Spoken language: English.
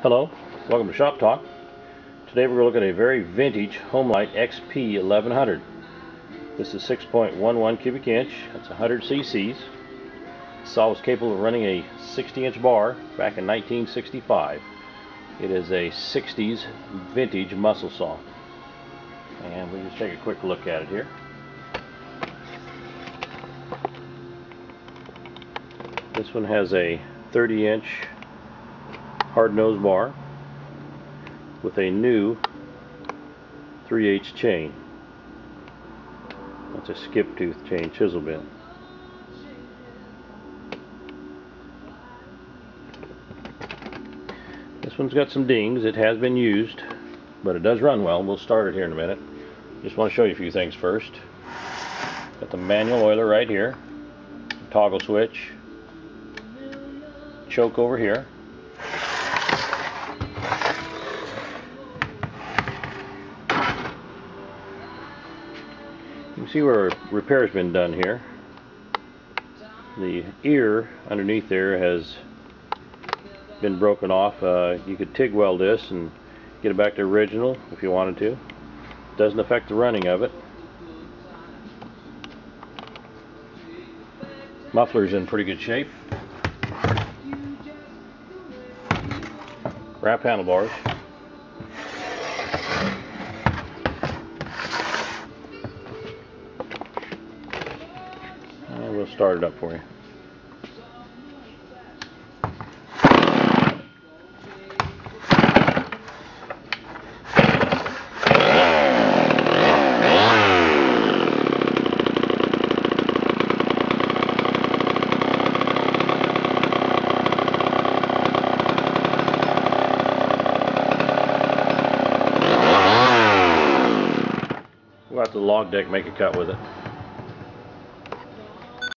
Hello, welcome to Shop Talk. Today we're going to look at a very vintage Homelite XP 1100. This is 6.11 cubic inch, that's 100 cc's. This saw was capable of running a 60-inch bar back in 1965. It is a 60s vintage muscle saw. And we'll just take a quick look at it here. This one has a 30-inch hard nose bar with a new 3/8 chain. That's a skip tooth chain chisel bit. This one's got some dings. It has been used, but it does run well. We'll start it here in a minute. Just want to show you a few things first. Got the manual oiler right here, toggle switch, choke over here. You can see where repair's been done here. The ear underneath there has been broken off. You could TIG weld this and get it back to original if you wanted to. Doesn't affect the running of it. Muffler's in pretty good shape. Wrap handlebars. And we'll start it up for you. We'll have to log deck, make a cut with it.